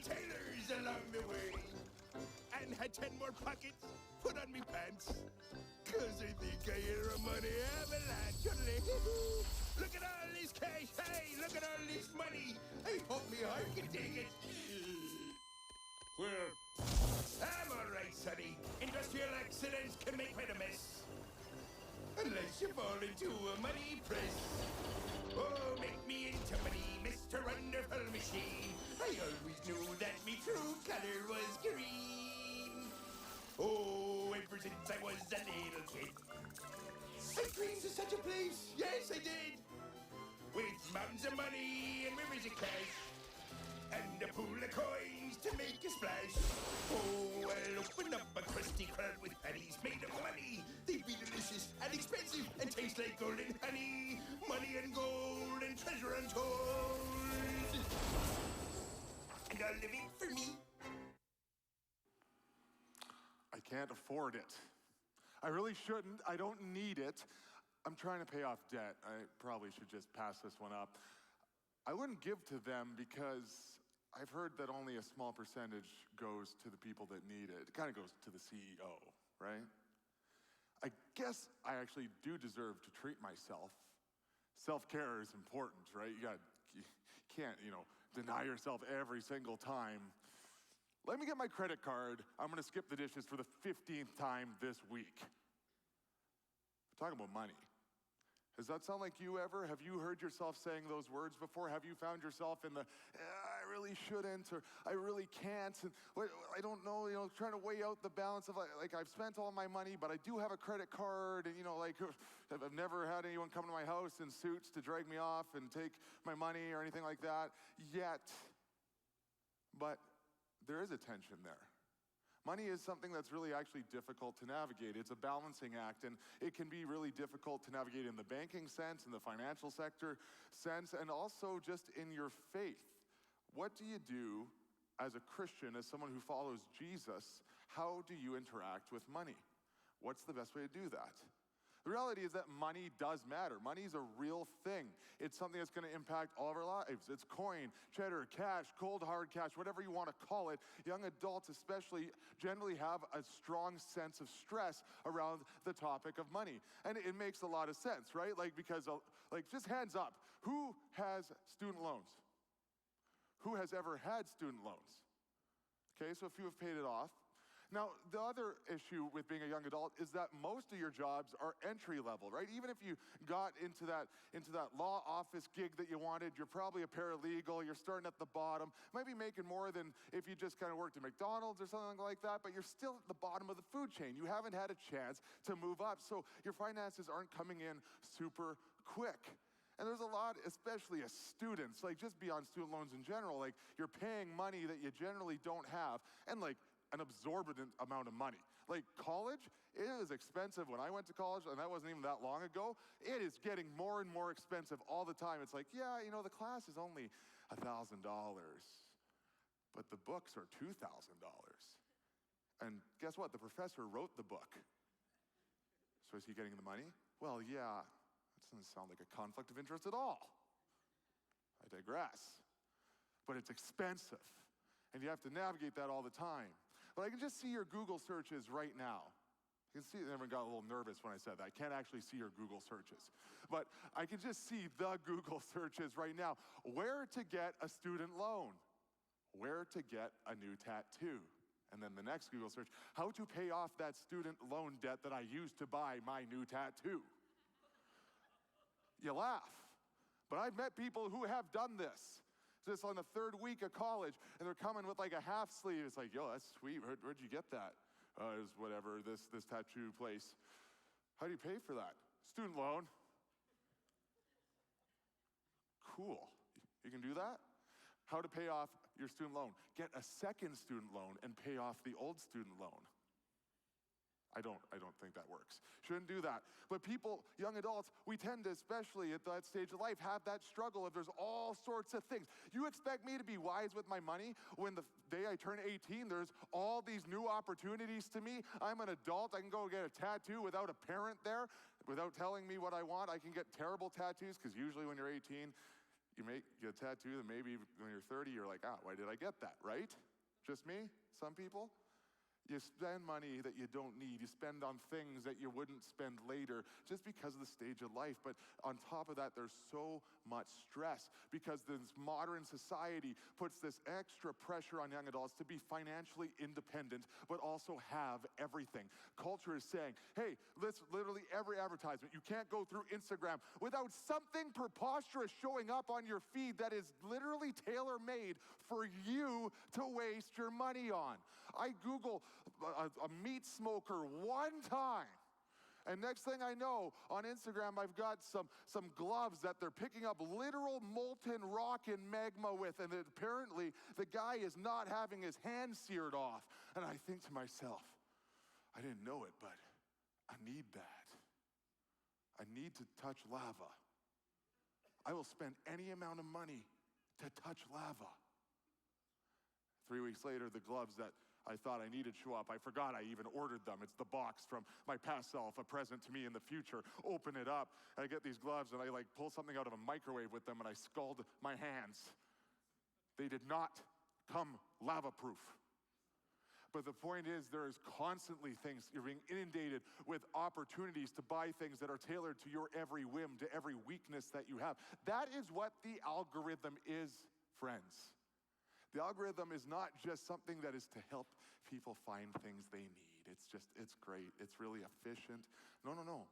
retailers along the way. And had 10 more pockets put on me pants. Cause I think I hear a money avalanche. Look at all this cash, hey, look at all this money. I hope me heart can take it. Well, I'm alright, sonny. Industrial accidents can make quite a mess. Unless you fall into a money press. Oh, make me into money, Mr. Wonderful Machine. I always knew that me true color was green. Oh, ever since I was a little kid. I dreamed of such a place, yes I did. With mountains of money and rivers of cash. And a pool of coins to make a splash. Oh, I'll open up a crusty crowd with pennies made of money. They'd be delicious and expensive and taste like golden honey. Money and gold and treasure untold. And all of it for me. I can't afford it. I really shouldn't. I don't need it. I'm trying to pay off debt. I probably should just pass this one up. I wouldn't give to them because I've heard that only a small percentage goes to the people that need it. It kind of goes to the CEO, right? I guess I actually do deserve to treat myself. Self-care is important, right? You can't, deny yourself every single time. Let me get my credit card. I'm gonna skip the dishes for the 15th time this week. We're talking about money. Does that sound like you ever? Have you heard yourself saying those words before? Have you found yourself in the, I really shouldn't, or I really can't, and I don't know, trying to weigh out the balance of like I've spent all my money, but I do have a credit card, and I've never had anyone come to my house in suits to drag me off and take my money or anything like that yet. But there is a tension there. Money is something that's really actually difficult to navigate. It's a balancing act, and it can be really difficult to navigate in the banking sense, in the financial sector sense, and also just in your faith. What do you do as a Christian, as someone who follows Jesus? How do you interact with money? What's the best way to do that? The reality is that money does matter. Money is a real thing. It's something that's going to impact all of our lives. It's coin, cheddar, cash, cold hard cash, whatever you want to call it. Young adults especially generally have a strong sense of stress around the topic of money. And it makes a lot of sense, right? Because just hands up, who has student loans? Who has ever had student loans? Okay, so a few have paid it off. Now, the other issue with being a young adult is that most of your jobs are entry level, right? Even if you got into that law office gig that you wanted, you're probably a paralegal, you're starting at the bottom, might be making more than if you just kind of worked at McDonald's or something like that, but you're still at the bottom of the food chain. You haven't had a chance to move up, so your finances aren't coming in super quick. And there's a lot, especially as students, just beyond student loans in general, you're paying money that you generally don't have, and an absorbent amount of money. College, it was expensive when I went to college, and that wasn't even that long ago. It is getting more and more expensive all the time. It's the class is only $1,000, but the books are $2,000. And guess what? The professor wrote the book. So is he getting the money? Well, yeah, that doesn't sound like a conflict of interest at all. I digress. But it's expensive. And you have to navigate that all the time. But I can just see your Google searches right now. You can see, everyone got a little nervous when I said that. I can't actually see your Google searches. But I can just see the Google searches right now. Where to get a student loan? Where to get a new tattoo? And then the next Google search, how to pay off that student loan debt that I used to buy my new tattoo. You laugh. But I've met people who have done this. Just on the third week of college, and they're coming with a half sleeve. It's yo, that's sweet. Where'd you get that? It was whatever, this tattoo place. How do you pay for that? Student loan. Cool. You can do that? How to pay off your student loan. Get a second student loan and pay off the old student loan. I don't think that works. Shouldn't do that. But people, young adults, we tend to, especially at that stage of life, have that struggle if there's all sorts of things. You expect me to be wise with my money when the day I turn 18, there's all these new opportunities to me. I'm an adult. I can go get a tattoo without a parent there, without telling me what I want. I can get terrible tattoos, because usually when you're 18, You get a tattoo that maybe when you're 30, you're like, why did I get that, right? Just me? Some people? You spend money that you don't need. You spend on things that you wouldn't spend later just because of the stage of life. But on top of that, there's so much stress because this modern society puts this extra pressure on young adults to be financially independent, but also have everything. Culture is saying, hey, literally every advertisement, you can't go through Instagram without something preposterous showing up on your feed that is literally tailor-made for you to waste your money on. I Google a meat smoker one time, and next thing I know, on Instagram, I've got some gloves that they're picking up literal molten rock and magma with, and apparently the guy is not having his hand seared off. And I think to myself, I didn't know it, but I need that. I need to touch lava. I will spend any amount of money to touch lava. 3 weeks later, the gloves that I thought I needed show up. I forgot I even ordered them. It's the box from my past self, a present to me in the future. Open it up, and I get these gloves, and I pull something out of a microwave with them, and I scald my hands. They did not come lava-proof. But the point is, there is constantly things, you're being inundated with opportunities to buy things that are tailored to your every whim, to every weakness that you have. That is what the algorithm is, friends. The algorithm is not just something that is to help people find things they need. It's great. It's really efficient. No.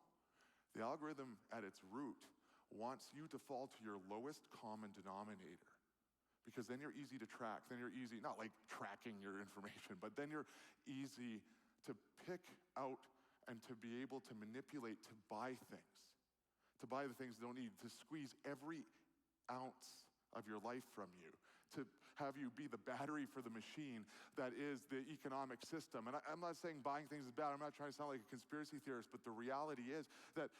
The algorithm at its root wants you to fall to your lowest common denominator, because then you're easy to track. Then you're easy, not like tracking your information, but then you're easy to pick out and to be able to manipulate, to buy things, to buy the things you don't need, to squeeze every ounce of your life from you, to have you be the battery for the machine that is the economic system. And I'm not saying buying things is bad. I'm not trying to sound like a conspiracy theorist, but the reality is that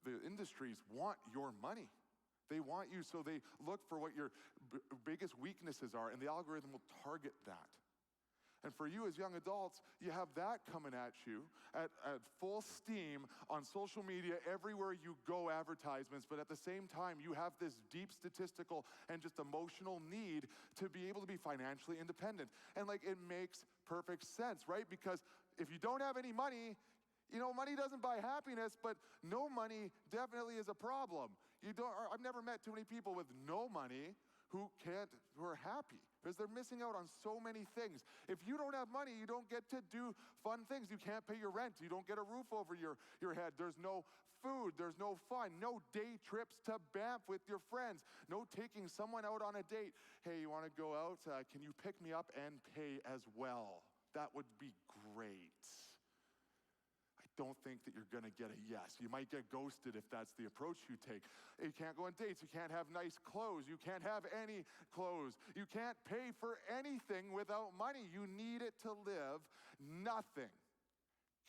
the industries want your money. They want you, so they look for what your biggest weaknesses are, and the algorithm will target that. And for you as young adults, you have that coming at you at full steam on social media, everywhere you go, advertisements, but at the same time, you have this deep statistical and just emotional need to be able to be financially independent. And it makes perfect sense, right? Because if you don't have any money, money doesn't buy happiness, but no money definitely is a problem. I've never met too many people with no money who are happy, because they're missing out on so many things. If you don't have money, you don't get to do fun things. You can't pay your rent. You don't get a roof over your head. There's no food. There's no fun. No day trips to Banff with your friends. No taking someone out on a date. Hey, you want to go out? Can you pick me up and pay as well? That would be great. I don't think that you're going to get a yes. You might get ghosted if that's the approach you take. You can't go on dates. You can't have nice clothes. You can't have any clothes. You can't pay for anything without money. You need it to live. Nothing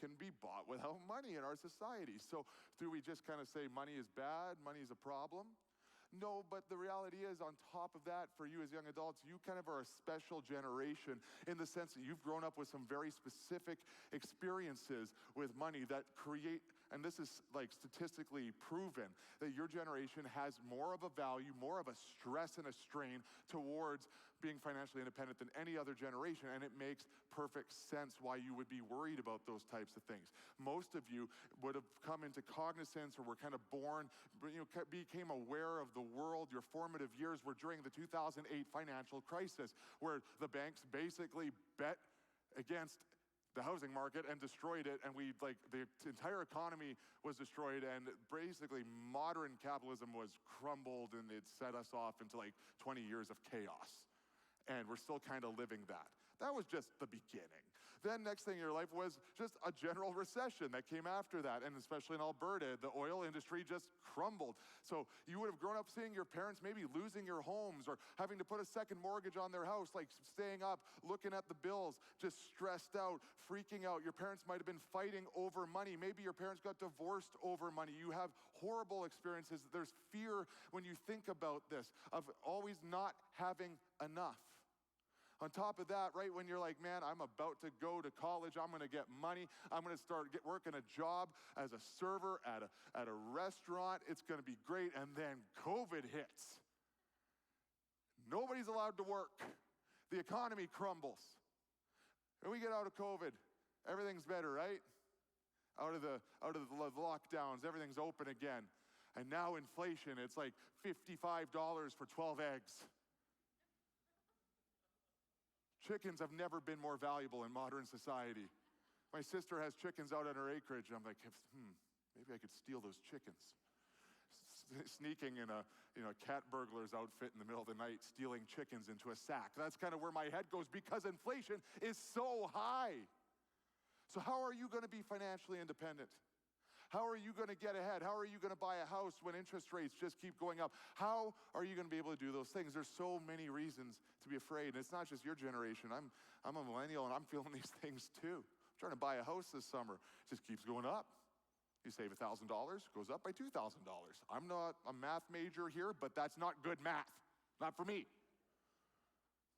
can be bought without money in our society. So do we just kind of say money is bad, money is a problem? No, but the reality is, on top of that, for you as young adults, you kind of are a special generation in the sense that you've grown up with some very specific experiences with money that create, and this is statistically proven, that your generation has more of a value, more of a stress and a strain towards being financially independent than any other generation, and it makes perfect sense why you would be worried about those types of things. Most of you would have come into cognizance, or were kind of born, became aware of the world. Your formative years were during the 2008 financial crisis, where the banks basically bet against the housing market and destroyed it, and the entire economy was destroyed, and basically modern capitalism was crumbled, and it set us off into 20 years of chaos. And we're still kind of living that. That was just the beginning. Then next thing in your life was just a general recession that came after that. And especially in Alberta, the oil industry just crumbled. So you would have grown up seeing your parents maybe losing your homes, or having to put a second mortgage on their house, staying up, looking at the bills, just stressed out, freaking out. Your parents might have been fighting over money. Maybe your parents got divorced over money. You have horrible experiences. There's fear when you think about this, of always not having enough. On top of that, right, when you're like, man, I'm about to go to college, I'm going to get money, I'm going to start working a job as a server at a restaurant, it's going to be great, and then COVID hits. Nobody's allowed to work. The economy crumbles. And we get out of COVID, everything's better, right? Out of the lockdowns, everything's open again. And now inflation, it's like $55 for 12 eggs. Chickens have never been more valuable in modern society. My sister has chickens out on her acreage. I'm like, maybe I could steal those chickens. Sneaking in a cat burglar's outfit in the middle of the night, stealing chickens into a sack. That's kind of where my head goes because inflation is so high. So how are you going to be financially independent? How are you going to get ahead? How are you going to buy a house when interest rates just keep going up? How are you going to be able to do those things? There's so many reasons to be afraid. And it's not just your generation. I'm a millennial and I'm feeling these things too. I'm trying to buy a house this summer. It just keeps going up. You save $1,000, goes up by $2,000. I'm not a math major here, but that's not good math. Not for me.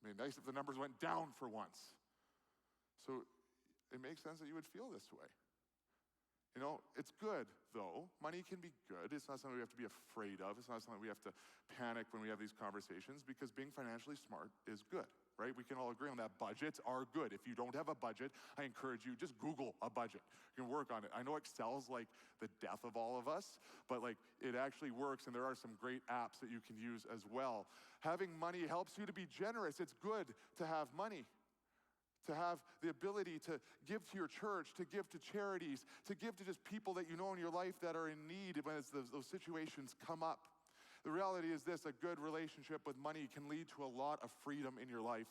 I mean, nice if the numbers went down for once. So it makes sense that you would feel this way. You know, it's good, though. Money can be good. It's not something we have to be afraid of. It's not something we have to panic when we have these conversations, because being financially smart is good, right? We can all agree on that. Budgets are good. If you don't have a budget, I encourage you, just Google a budget. You can work on it. I know Excel's like the death of all of us, but like it actually works, and there are some great apps that you can use as well. Having money helps you to be generous. It's good to have money, to have the ability to give to your church, to give to charities, to give to just people that you know in your life that are in need when those situations come up. The reality is this: a good relationship with money can lead to a lot of freedom in your life,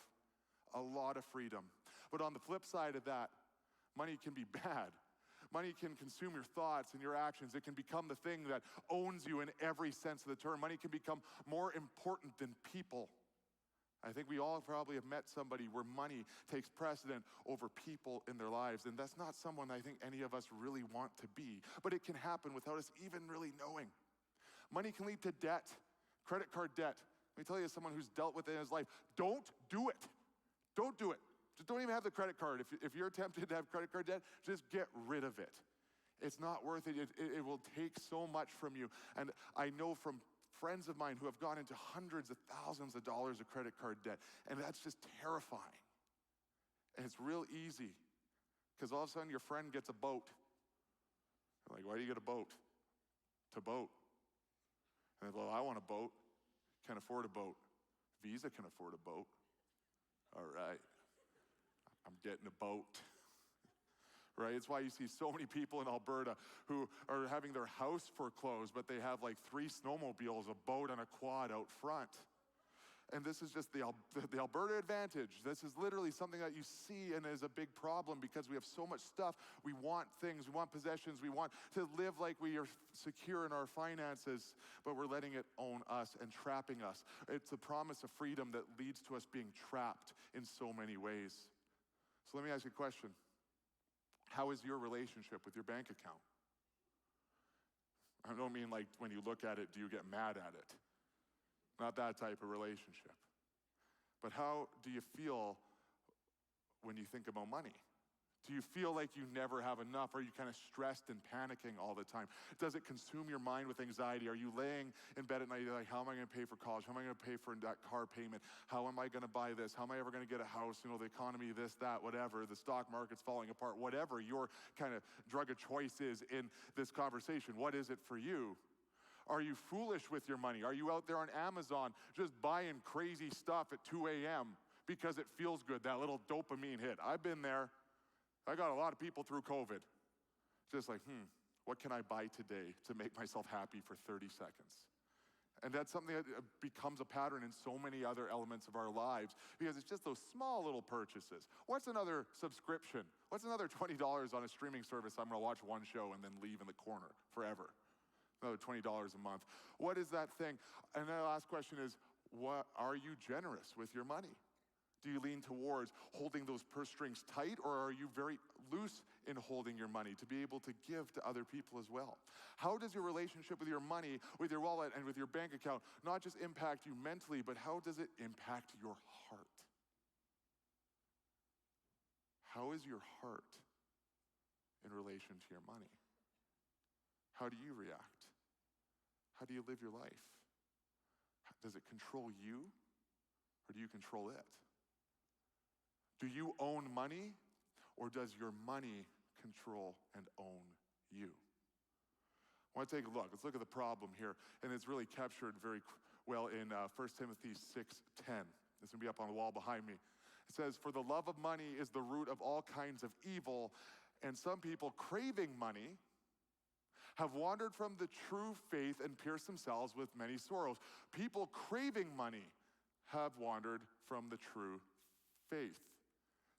a lot of freedom. But on the flip side of that, money can be bad. Money can consume your thoughts and your actions. It can become the thing that owns you in every sense of the term. Money can become more important than people. I think we all probably have met somebody where money takes precedent over people in their lives, and that's not someone I think any of us really want to be, but it can happen without us even really knowing. Money can lead to debt, credit card debt. Let me tell you, as someone who's dealt with it in his life, don't do it. Don't do it. Just don't even have the credit card. If you're tempted to have credit card debt, just get rid of it. It's not worth it. It will take so much from you. And I know from friends of mine who have gone into hundreds of thousands of dollars of credit card debt, and that's just terrifying. And it's real easy, because all of a sudden your friend gets a boat. You're like, why do you get a boat? To boat. And they're like, well, I want a boat. Can't afford a boat. Visa can afford a boat. All right. I'm getting a boat. Right? It's why you see so many people in Alberta who are having their house foreclosed, but they have like 3 snowmobiles, a boat, and a quad out front. And this is just the Alberta advantage. This is literally something that you see and is a big problem, because we have so much stuff. We want things, we want possessions, we want to live like we are secure in our finances, but we're letting it own us and trapping us. It's a promise of freedom that leads to us being trapped in so many ways. So let me ask you a question. How is your relationship with your bank account? I don't mean like when you look at it, do you get mad at it? Not that type of relationship. But how do you feel when you think about money? Do you feel like you never have enough? Are you kind of stressed and panicking all the time? Does it consume your mind with anxiety? Are you laying in bed at night, you're like, how am I going to pay for college? How am I going to pay for that car payment? How am I going to buy this? How am I ever going to get a house? You know, the economy, this, that, whatever. The stock market's falling apart. Whatever your kind of drug of choice is in this conversation, what is it for you? Are you foolish with your money? Are you out there on Amazon just buying crazy stuff at 2 a.m. because it feels good, that little dopamine hit? I've been there. I got a lot of people through COVID. Just like, what can I buy today to make myself happy for 30 seconds? And that's something that becomes a pattern in so many other elements of our lives, because it's just those small little purchases. What's another subscription? What's another $20 on a streaming service I'm gonna watch one show and then leave in the corner forever? Another $20 a month. What is that thing? And then the last question is, what are you generous with your money? Do you lean towards holding those purse strings tight, or are you very loose in holding your money to be able to give to other people as well? How does your relationship with your money, with your wallet, and with your bank account not just impact you mentally, but how does it impact your heart? How is your heart in relation to your money? How do you react? How do you live your life? Does it control you, or do you control it? Do you own money, or does your money control and own you? I want to take a look. Let's look at the problem here, and it's really captured very well in 1 Timothy 6:10. This will be up on the wall behind me. It says, "For the love of money is the root of all kinds of evil, and some people craving money have wandered from the true faith and pierced themselves with many sorrows." People craving money have wandered from the true faith.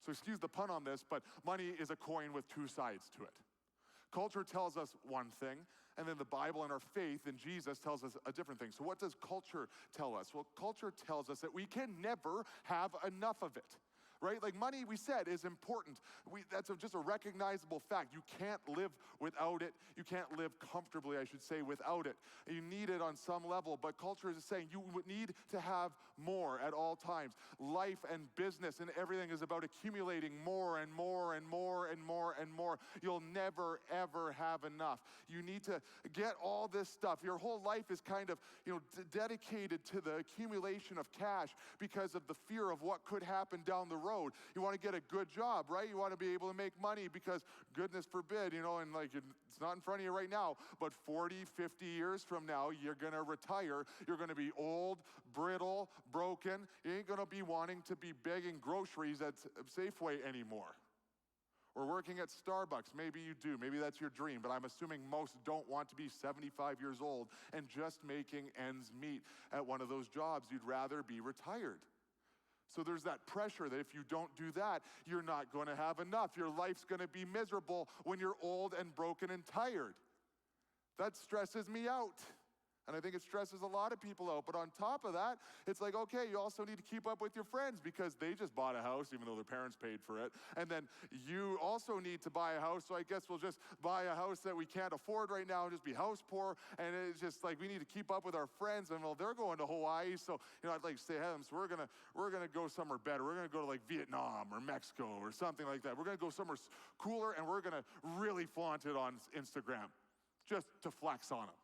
So excuse the pun on this, but money is a coin with two sides to it. Culture tells us one thing, and then the Bible and our faith in Jesus tells us a different thing. So what does culture tell us? Well, culture tells us that we can never have enough of it. Right? Like money, we said, is important. That's just a recognizable fact. You can't live without it. You can't live comfortably, I should say, without it. You need it on some level, but culture is saying you would need to have more at all times. Life and business and everything is about accumulating more and more and more and more and more. You'll never, ever have enough. You need to get all this stuff. Your whole life is kind of, dedicated to the accumulation of cash because of the fear of what could happen down the road. You want to get a good job, right? You want to be able to make money because, goodness forbid, and it's not in front of you right now, but 40, 50 years from now, you're going to retire. You're going to be old, brittle, broken. You ain't going to be wanting to be begging groceries at Safeway anymore. Or working at Starbucks. Maybe you do. Maybe that's your dream, but I'm assuming most don't want to be 75 years old and just making ends meet at one of those jobs. You'd rather be retired. So there's that pressure that if you don't do that, you're not going to have enough. Your life's going to be miserable when you're old and broken and tired. That stresses me out. And I think it stresses a lot of people out. But on top of that, it's like, okay, you also need to keep up with your friends because they just bought a house, even though their parents paid for it. And then you also need to buy a house. So I guess we'll just buy a house that we can't afford right now and just be house poor. And it's just like we need to keep up with our friends. And well, they're going to Hawaii. So, I'd like to stay ahead of them. So we're gonna go somewhere better. We're going to go to like Vietnam or Mexico or something like that. We're going to go somewhere cooler and we're going to really flaunt it on Instagram just to flex on them.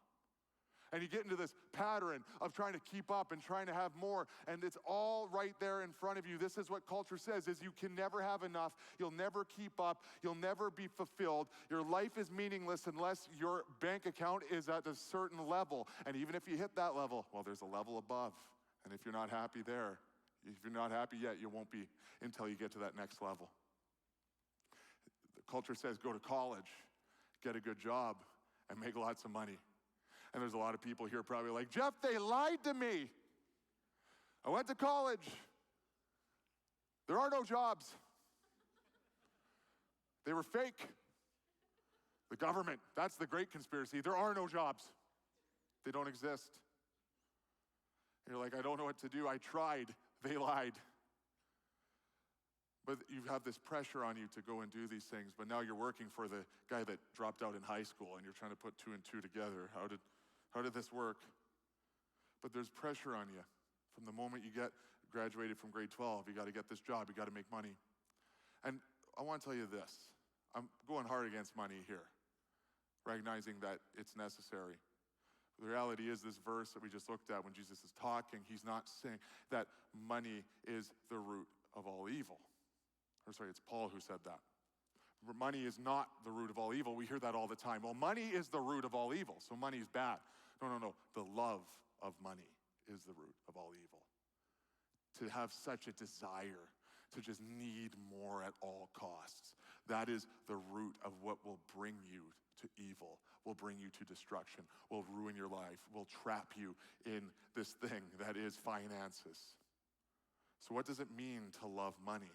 And you get into this pattern of trying to keep up and trying to have more, and it's all right there in front of you. This is what culture says, is you can never have enough. You'll never keep up. You'll never be fulfilled. Your life is meaningless unless your bank account is at a certain level. And even if you hit that level, well, there's a level above. And if you're not happy there, if you're not happy yet, you won't be until you get to that next level. The culture says go to college, get a good job, and make lots of money. And there's a lot of people here probably like, Jeff, they lied to me. I went to college. There are no jobs. They were fake. The government, that's the great conspiracy. There are no jobs. They don't exist. And you're like, I don't know what to do. I tried. They lied. But you have this pressure on you to go and do these things. But now you're working for the guy that dropped out in high school and you're trying to put two and two together. How did this work? But there's pressure on you. From the moment you graduated from grade 12, you got to get this job, you got to make money. And I want to tell you this. I'm going hard against money here, recognizing that it's necessary. The reality is this verse that we just looked at when Jesus is talking, he's not saying that money is the root of all evil. Or sorry, it's Paul who said that. Money is not the root of all evil. We hear that all the time. Well, money is the root of all evil, so money is bad. No. The love of money is the root of all evil. To have such a desire to just need more at all costs, that is the root of what will bring you to evil, will bring you to destruction, will ruin your life, will trap you in this thing that is finances. So what does it mean to love money?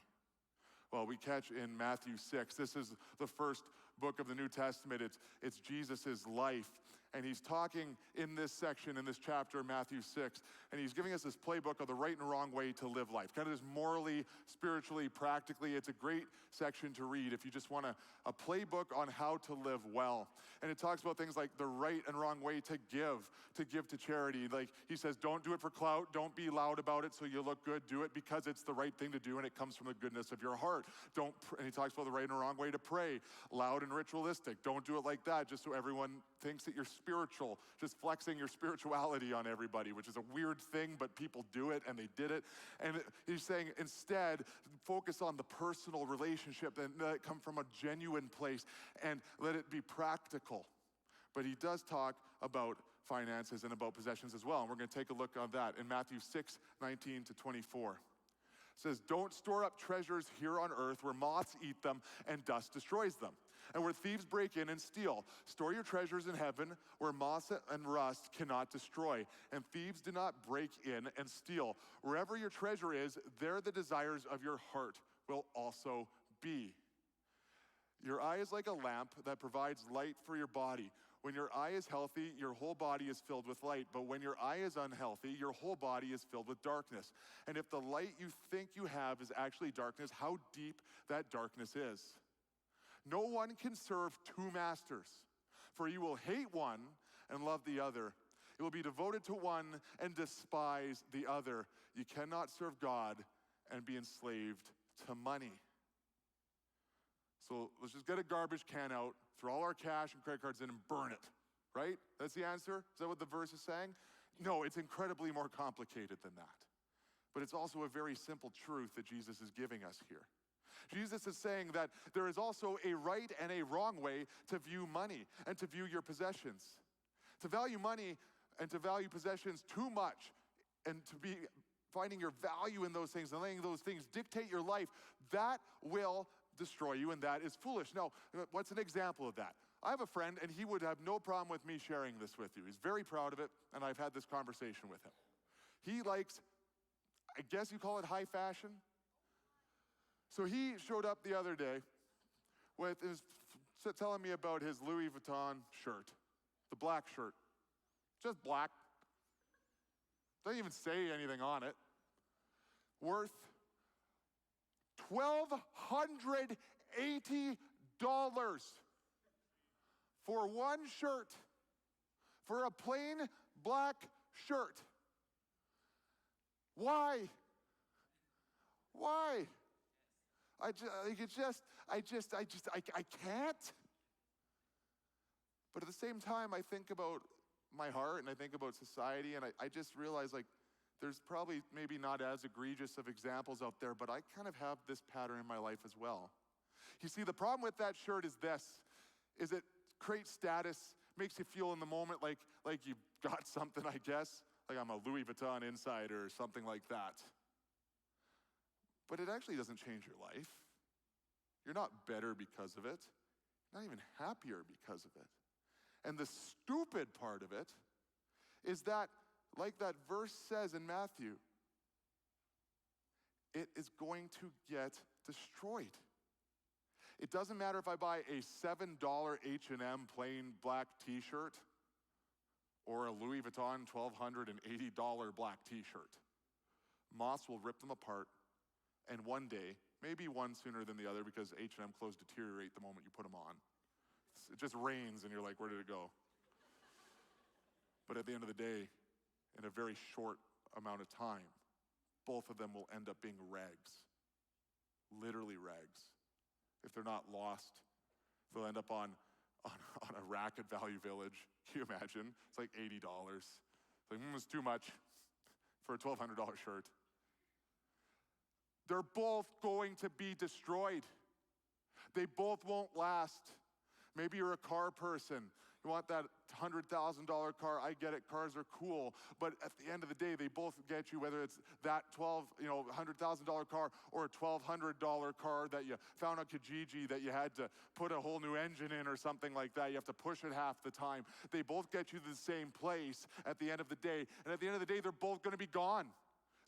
Well, we catch in Matthew 6. This is the first book of the New Testament. It's Jesus' life. And he's talking in this section, in this chapter, Matthew 6, and he's giving us this playbook of the right and wrong way to live life. Kind of this morally, spiritually, practically. It's a great section to read if you just want a playbook on how to live well. And it talks about things like the right and wrong way to give to charity. Like he says, don't do it for clout. Don't be loud about it so you look good. Do it because it's the right thing to do and it comes from the goodness of your heart. And he talks about the right and wrong way to pray. Loud and ritualistic. Don't do it like that just so everyone thinks that you're spiritual, just flexing your spirituality on everybody, which is a weird thing, but people do it, and they did it. And he's saying, instead, focus on the personal relationship and let it come from a genuine place and let it be practical. But he does talk about finances and about possessions as well, and we're going to take a look on that in Matthew 6:19-24. It says, don't store up treasures here on earth where moths eat them and dust destroys them, and where thieves break in and steal. Store your treasures in heaven where moths and rust cannot destroy, and thieves do not break in and steal. Wherever your treasure is, there the desires of your heart will also be. Your eye is like a lamp that provides light for your body. When your eye is healthy, your whole body is filled with light. But when your eye is unhealthy, your whole body is filled with darkness. And if the light you think you have is actually darkness, how deep that darkness is. No one can serve two masters, for you will hate one and love the other. You will be devoted to one and despise the other. You cannot serve God and be enslaved to money. So let's just get a garbage can out, throw all our cash and credit cards in and burn it, right? That's the answer? Is that what the verse is saying? No, it's incredibly more complicated than that. But it's also a very simple truth that Jesus is giving us here. Jesus is saying that there is also a right and a wrong way to view money and to view your possessions. To value money and to value possessions too much and to be finding your value in those things and letting those things dictate your life, that will destroy you, and that is foolish. Now, what's an example of that? I have a friend, and he would have no problem with me sharing this with you. He's very proud of it, and I've had this conversation with him. He likes, I guess you call it high fashion. So he showed up the other day with telling me about his Louis Vuitton shirt, the black shirt. Just black. Doesn't even say anything on it. Worth $1,280 for one shirt, for a plain black shirt. Why? I can't. But at the same time, I think about my heart and I think about society, and I just realize, like, there's probably maybe not as egregious of examples out there, but I kind of have this pattern in my life as well. You see, the problem with that shirt is it creates status, makes you feel in the moment like you've got something, I guess, like I'm a Louis Vuitton insider or something like that. But it actually doesn't change your life. You're not better because of it, not even happier because of it. And the stupid part of it is that, like that verse says in Matthew, it is going to get destroyed. It doesn't matter if I buy a $7 H&M plain black t-shirt or a Louis Vuitton $1,280 black t-shirt. Moths will rip them apart, and one day, maybe one sooner than the other because H&M clothes deteriorate the moment you put them on. It just rains and you're like, where did it go? But at the end of the day, in a very short amount of time, both of them will end up being rags. Literally rags. If they're not lost, they'll end up on a rack at Value Village. Can you imagine? It's like $80. It's like, it's too much for a $1,200 shirt. They're both going to be destroyed. They both won't last. Maybe you're a car person. You want that $100,000 car. I get it. Cars are cool. But at the end of the day, they both get you, whether it's that $100,000 car or a $1,200 car that you found on Kijiji that you had to put a whole new engine in or something like that. You have to push it half the time. They both get you to the same place at the end of the day. And at the end of the day, they're both going to be gone.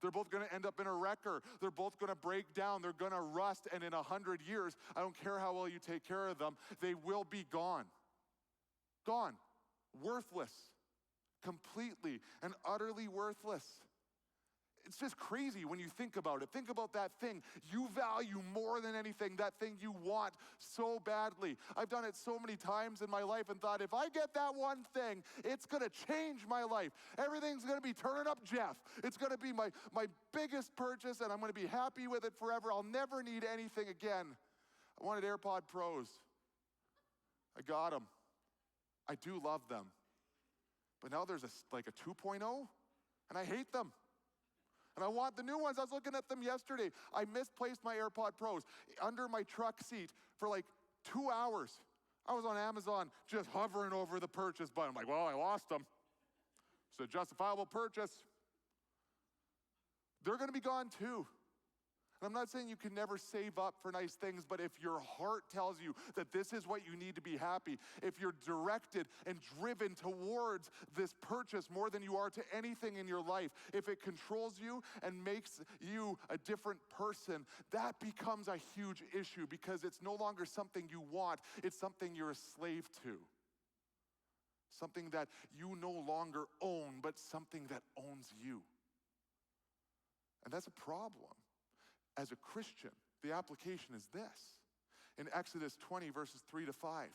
They're both going to end up in a wrecker. They're both going to break down. They're going to rust. And in 100 years, I don't care how well you take care of them, they will be gone. Gone. Worthless. Completely and utterly worthless. It's just crazy when you think about it. Think about that thing you value more than anything, that thing you want so badly. I've done it so many times in my life and thought, if I get that one thing, it's going to change my life. Everything's going to be turning up Jeff. It's going to be my biggest purchase, and I'm going to be happy with it forever. I'll never need anything again. I wanted AirPod Pros. I got them. I do love them. But now there's like a 2.0, and I hate them. And I want the new ones. I was looking at them yesterday. I misplaced my AirPod Pros under my truck seat for like 2 hours. I was on Amazon just hovering over the purchase button. I'm like, well, I lost them. It's a justifiable purchase. They're going to be gone too. And I'm not saying you can never save up for nice things, but if your heart tells you that this is what you need to be happy, if you're directed and driven towards this purchase more than you are to anything in your life, if it controls you and makes you a different person, that becomes a huge issue because it's no longer something you want, it's something you're a slave to. Something that you no longer own, but something that owns you. And that's a problem. As a Christian, the application is this. In Exodus 20, verses 3 to 5,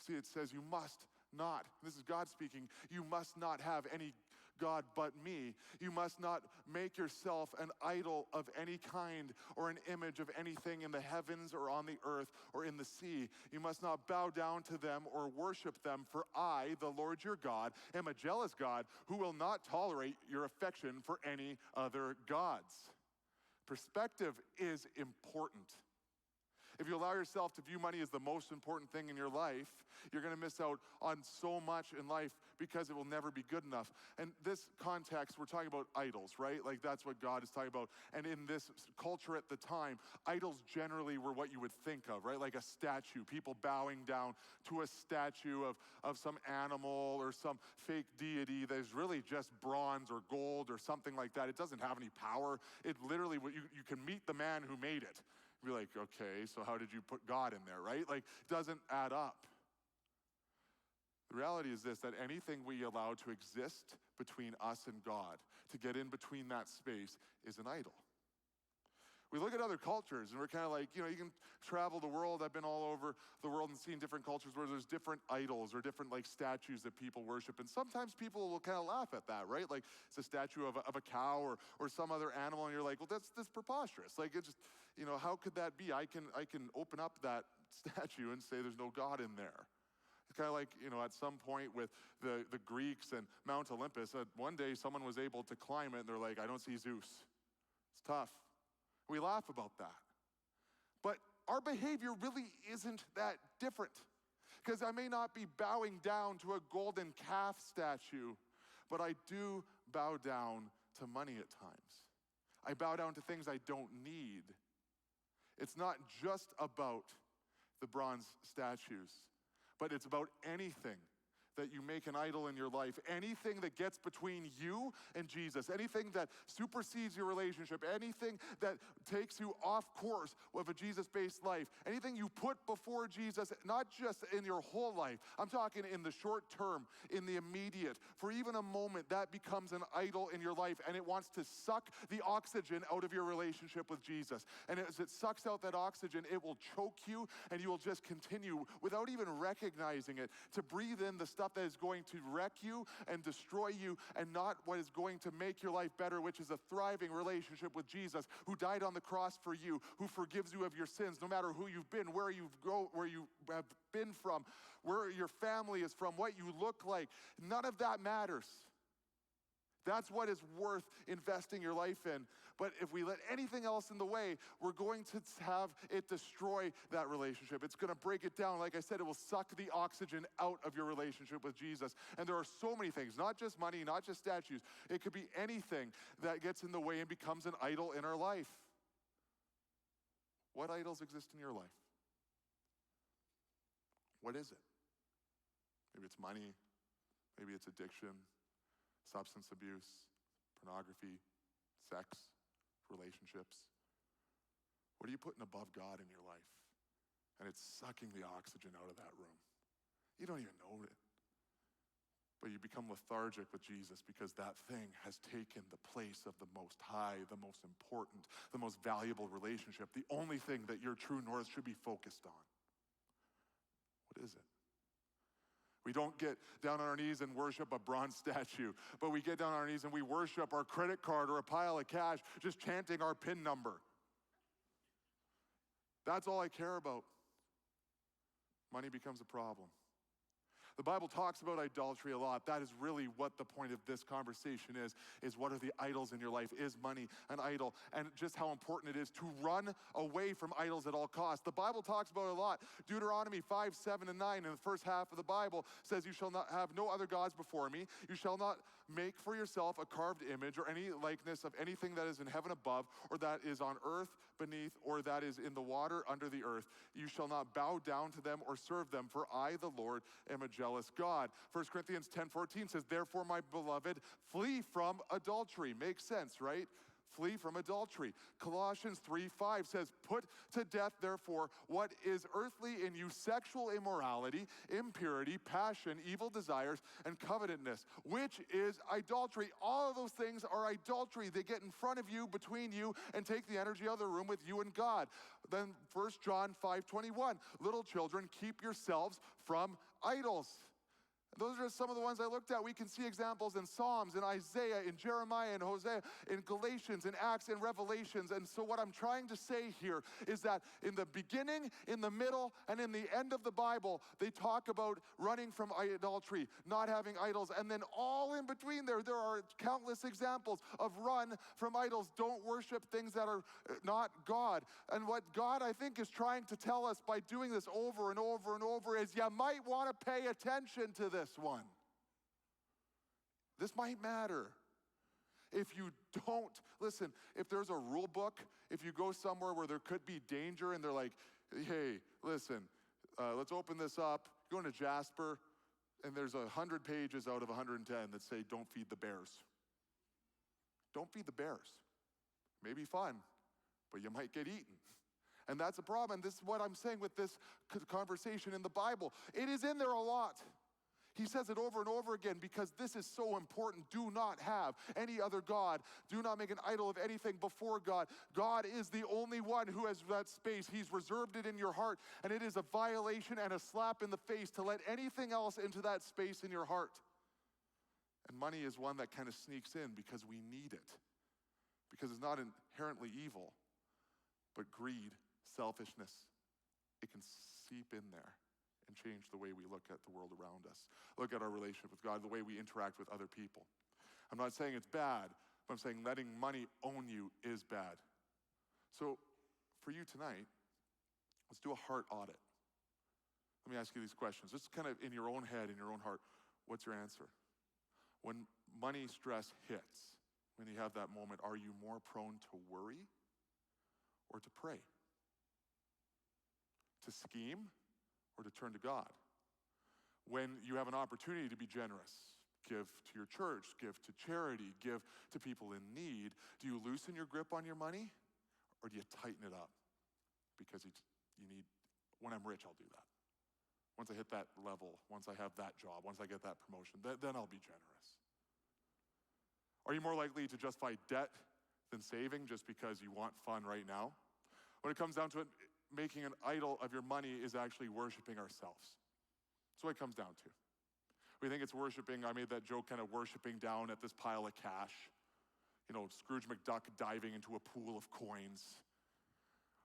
see, it says, you must not, this is God speaking, you must not have any God but me. You must not make yourself an idol of any kind or an image of anything in the heavens or on the earth or in the sea. You must not bow down to them or worship them, for I, the Lord your God, am a jealous God who will not tolerate your affection for any other gods. Perspective is important. If you allow yourself to view money as the most important thing in your life, you're going to miss out on so much in life because it will never be good enough. And this context, we're talking about idols, right? Like that's what God is talking about. And in this culture at the time, idols generally were what you would think of, right? Like a statue, people bowing down to a statue of some animal or some fake deity that is really just bronze or gold or something like that. It doesn't have any power. It literally, you can meet the man who made it. Be like, okay, so how did you put God in there, right? Like, it doesn't add up. The reality is this, that anything we allow to exist between us and God, to get in between that space, is an idol. We look at other cultures and we're kind of like, you can travel the world. I've been all over the world and seen different cultures where there's different idols or different like statues that people worship. And sometimes people will kind of laugh at that, right? Like it's a statue of a cow or some other animal. And you're like, well, that's preposterous. Like it's just, how could that be? I can open up that statue and say there's no God in there. It's kind of like, at some point with the Greeks and Mount Olympus, one day someone was able to climb it and they're like, I don't see Zeus. It's tough. We laugh about that. But our behavior really isn't that different. Because I may not be bowing down to a golden calf statue, but I do bow down to money at times. I bow down to things I don't need. It's not just about the bronze statues, but it's about anything that you make an idol in your life, anything that gets between you and Jesus, anything that supersedes your relationship, anything that takes you off course of a Jesus-based life, anything you put before Jesus, not just in your whole life, I'm talking in the short term, in the immediate, for even a moment, that becomes an idol in your life, and it wants to suck the oxygen out of your relationship with Jesus. And as it sucks out that oxygen, it will choke you, and you will just continue, without even recognizing it, to breathe in the stuff that is going to wreck you and destroy you, and not what is going to make your life better, which is a thriving relationship with Jesus, who died on the cross for you, who forgives you of your sins, no matter who you've been, where you have been from, where your family is from, what you look like. None of that matters. That's what is worth investing your life in. But if we let anything else in the way, we're going to have it destroy that relationship. It's going to break it down. Like I said, it will suck the oxygen out of your relationship with Jesus. And there are so many things, not just money, not just statues. It could be anything that gets in the way and becomes an idol in our life. What idols exist in your life? What is it? Maybe it's money. Maybe it's addiction. Substance abuse, pornography, sex, relationships. What are you putting above God in your life? And it's sucking the oxygen out of that room. You don't even know it. But you become lethargic with Jesus because that thing has taken the place of the most high, the most important, the most valuable relationship, the only thing that your true north should be focused on. What is it? We don't get down on our knees and worship a bronze statue, but we get down on our knees and we worship our credit card or a pile of cash, just chanting our PIN number. That's all I care about. Money becomes a problem. The Bible talks about idolatry a lot. That is really what the point of this conversation is what are the idols in your life? Is money an idol? And just how important it is to run away from idols at all costs. The Bible talks about it a lot. Deuteronomy 5, 7, and 9 in the first half of the Bible says, you shall not have no other gods before me. You shall not make for yourself a carved image or any likeness of anything that is in heaven above, or that is on earth beneath, or that is in the water under the earth. You shall not bow down to them or serve them, for I, the Lord, am a jealous God. 1 Corinthians 10:14 says, therefore, my beloved, flee from adultery. Makes sense, right? Flee from adultery. Colossians 3:5 says, put to death, therefore, what is earthly in you, sexual immorality, impurity, passion, evil desires, and covetousness, which is idolatry. All of those things are idolatry. They get in front of you, between you, and take the energy out of the room with you and God. Then 1 John 5:21, little children, keep yourselves from idols. Those are some of the ones I looked at. We can see examples in Psalms, in Isaiah, in Jeremiah, in Hosea, in Galatians, in Acts, in Revelations. And so what I'm trying to say here is that in the beginning, in the middle, and in the end of the Bible, they talk about running from idolatry, not having idols. And then all in between there are countless examples of run from idols. Don't worship things that are not God. And what God, I think, is trying to tell us by doing this over and over and over is you might want to pay attention to this one. This might matter. If you don't, listen, if there's a rule book, if you go somewhere where there could be danger and they're like, hey, listen, let's open this up, go into Jasper, and there's 100 pages out of 110 that say don't feed the bears. Don't feed the bears. Maybe fun, but you might get eaten. And that's a problem. And this is what I'm saying with this conversation in the Bible. It is in there a lot. He says it over and over again because this is so important. Do not have any other God. Do not make an idol of anything before God. God is the only one who has that space. He's reserved it in your heart, and it is a violation and a slap in the face to let anything else into that space in your heart. And money is one that kind of sneaks in because we need it. Because it's not inherently evil, but greed, selfishness, it can seep in there and change the way we look at the world around us. Look at our relationship with God, the way we interact with other people. I'm not saying it's bad, but I'm saying letting money own you is bad. So for you tonight, let's do a heart audit. Let me ask you these questions. Just kind of in your own head, in your own heart, what's your answer? When money stress hits, when you have that moment, are you more prone to worry or to pray? To scheme or to turn to God? When you have an opportunity to be generous, give to your church, give to charity, give to people in need, do you loosen your grip on your money or do you tighten it up? Because you need, when I'm rich, I'll do that. Once I hit that level, once I have that job, once I get that promotion, then I'll be generous. Are you more likely to justify debt than saving just because you want fun right now? When it comes down to it, making an idol of your money is actually worshiping ourselves. That's what it comes down to. We think it's worshiping, I made that joke, kind of worshiping down at this pile of cash. You know, Scrooge McDuck diving into a pool of coins.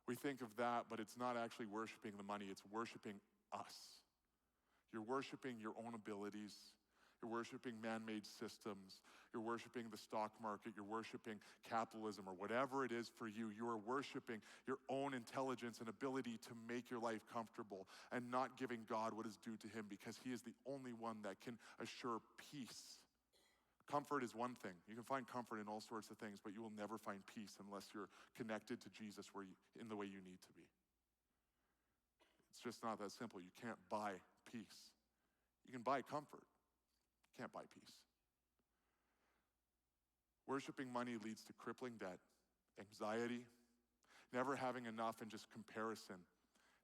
We think of that, but it's not actually worshiping the money, it's worshiping us. You're worshiping your own abilities. You're worshiping man-made systems. You're worshiping the stock market. You're worshiping capitalism or whatever it is for you. You are worshiping your own intelligence and ability to make your life comfortable and not giving God what is due to him because he is the only one that can assure peace. Comfort is one thing. You can find comfort in all sorts of things, but you will never find peace unless you're connected to Jesus in the way you need to be. It's just not that simple. You can't buy peace. You can buy comfort. Can't buy peace. Worshiping money leads to crippling debt, anxiety, never having enough and just comparison,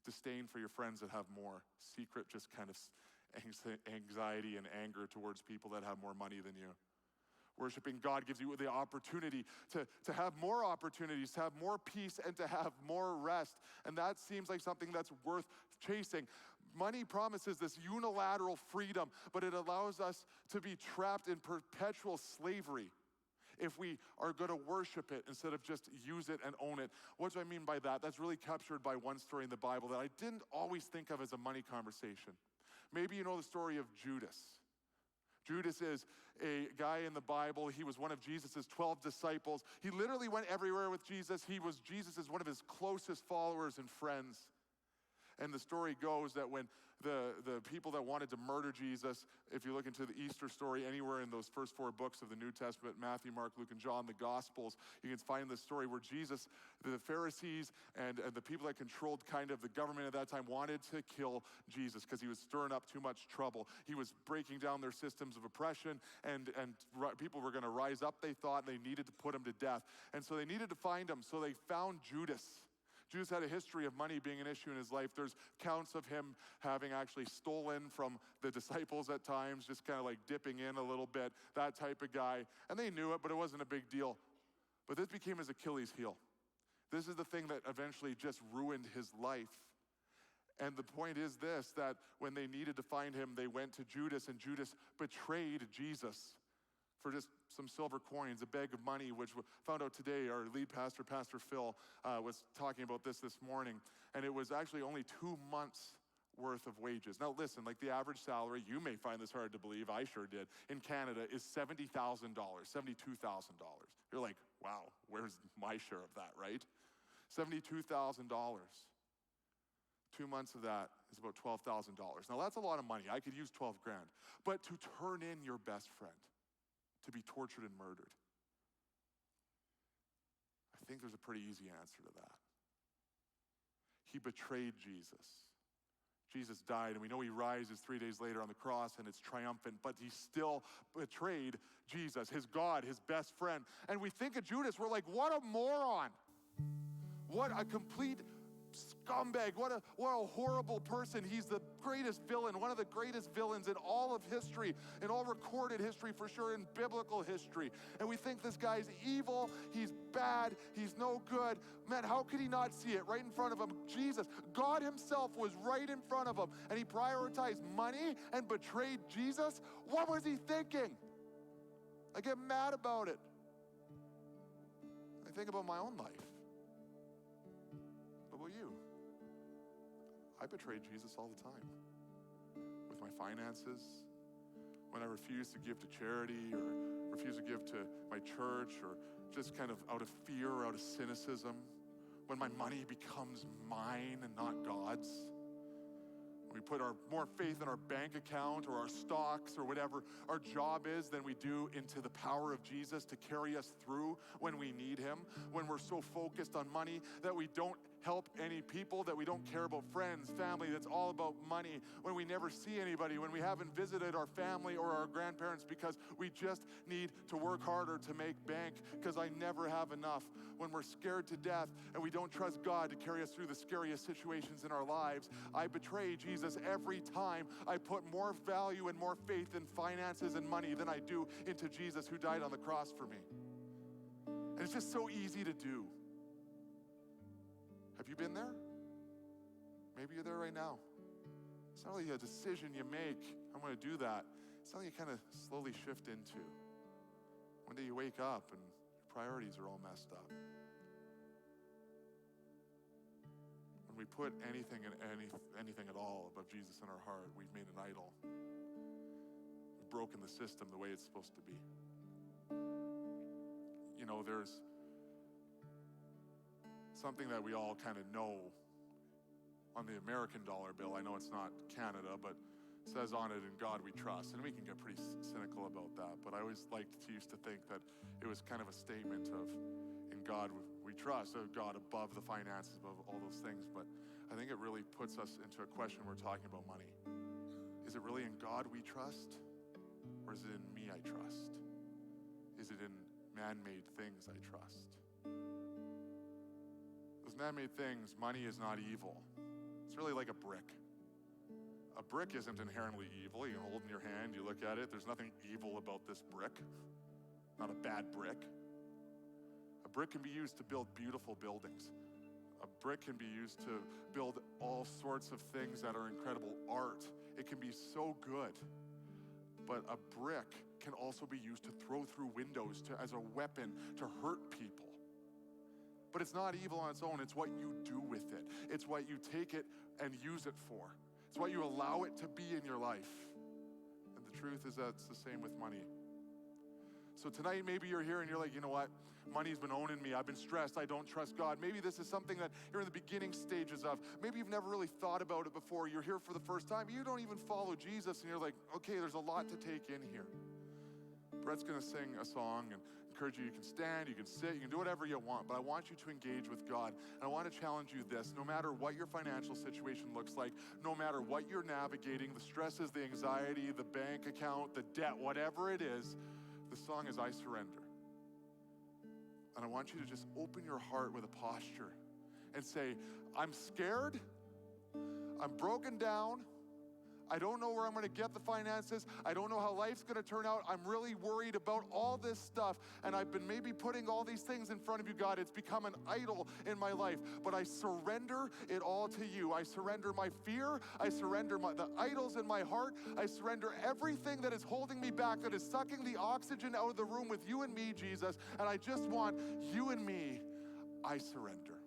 disdain for your friends that have more, secret just kind of anxiety and anger towards people that have more money than you. Worshiping God gives you the opportunity to have more opportunities, to have more peace, and to have more rest. And that seems like something that's worth chasing. Money promises this unilateral freedom, but it allows us to be trapped in perpetual slavery if we are going to worship it instead of just use it and own it. What do I mean by that? That's really captured by one story in the Bible that I didn't always think of as a money conversation. Maybe you know the story of Judas. Judas is a guy in the Bible. He was one of Jesus' 12 disciples. He literally went everywhere with Jesus. He was Jesus' one of his closest followers and friends. And the story goes that when the people that wanted to murder Jesus, if you look into the Easter story anywhere in those first 4 books of the New Testament, Matthew, Mark, Luke, and John, the Gospels, you can find the story where Jesus, the Pharisees, and the people that controlled kind of the government at that time wanted to kill Jesus because he was stirring up too much trouble. He was breaking down their systems of oppression, and people were going to rise up, they thought, and they needed to put him to death. And so they needed to find him, so they found Judas. Judas had a history of money being an issue in his life. There's counts of him having actually stolen from the disciples at times, just kind of like dipping in a little bit, that type of guy. And they knew it, but it wasn't a big deal. But this became his Achilles heel. This is the thing that eventually just ruined his life. And the point is this, that when they needed to find him, they went to Judas, and Judas betrayed Jesus for just some silver coins, a bag of money, which we found out today. Our lead pastor, Pastor Phil, was talking about this morning. And it was actually only 2 months worth of wages. Now listen, like the average salary, you may find this hard to believe, I sure did, in Canada is $70,000, $72,000. You're like, wow, where's my share of that, right? $72,000. 2 months of that is about $12,000. Now that's a lot of money. I could use 12 grand. But to turn in your best friend, to be tortured and murdered, I think there's a pretty easy answer to that. He betrayed Jesus. Jesus died, and we know he rises 3 days later on the cross, and it's triumphant, but he still betrayed Jesus, his God, his best friend. And we think of Judas, we're like, what a moron. What a complete scumbag. What a horrible person. He's the greatest villain, one of the greatest villains in all of history, in all recorded history for sure, in biblical history. And we think this guy's evil, he's bad, he's no good. Man, how could he not see it right in front of him? Jesus, God himself was right in front of him, and he prioritized money and betrayed Jesus? What was he thinking? I get mad about it. I think about my own life. What about you? I betray Jesus all the time. With my finances, when I refuse to give to charity, or refuse to give to my church, or just kind of out of fear or out of cynicism, when my money becomes mine and not God's. We put more faith in our bank account or our stocks or whatever our job is than we do into the power of Jesus to carry us through when we need him. When we're so focused on money that we don't help any people, that we don't care about friends, family, that's all about money. When we never see anybody, when we haven't visited our family or our grandparents because we just need to work harder to make bank because I never have enough. When we're scared to death and we don't trust God to carry us through the scariest situations in our lives, I betray Jesus every time I put more value and more faith in finances and money than I do into Jesus who died on the cross for me. And it's just so easy to do. Have you been there? Maybe you're there right now. It's not really a decision you make, I'm going to do that. It's something you kind of slowly shift into. One day you wake up and your priorities are all messed up. When we put anything at all above Jesus in our heart, we've made an idol. We've broken the system the way it's supposed to be. You know, there's something that we all kind of know on the American dollar bill. I know it's not Canada, but it says on it, "In God we trust." And we can get pretty cynical about that, but I always used to think that it was kind of a statement of, in God we trust, of God above the finances, above all those things. But I think it really puts us into a question when we're talking about money. Is it really in God we trust? Or is it in me I trust? Is it in man-made things I trust? Those man-made things, money is not evil. It's really like a brick. A brick isn't inherently evil. You can hold it in your hand, you look at it, there's nothing evil about this brick. Not a bad brick. A brick can be used to build beautiful buildings. A brick can be used to build all sorts of things that are incredible art. It can be so good. But a brick can also be used to throw through windows, as a weapon to hurt people. But it's not evil on its own, it's what you do with it. It's what you take it and use it for. It's what you allow it to be in your life. And the truth is that it's the same with money. So tonight, maybe you're here and you're like, you know what? Money's been owning me. I've been stressed. I don't trust God. Maybe this is something that you're in the beginning stages of. Maybe you've never really thought about it before. You're here for the first time. You don't even follow Jesus, and you're like, okay, there's a lot to take in here. Brett's going to sing a song and encourage you. You can stand, you can sit, you can do whatever you want, but I want you to engage with God. And I want to challenge you this: no matter what your financial situation looks like, no matter what you're navigating, the stresses, the anxiety, the bank account, the debt, whatever it is, the song is I Surrender. And I want you to just open your heart with a posture and say, I'm scared, I'm broken down, I don't know where I'm going to get the finances, I don't know how life's going to turn out, I'm really worried about all this stuff, and I've been maybe putting all these things in front of you, God. It's become an idol in my life, but I surrender it all to you. I surrender my fear, I surrender the idols in my heart, I surrender everything that is holding me back, that is sucking the oxygen out of the room with you and me, Jesus, and I just want you and me. I surrender.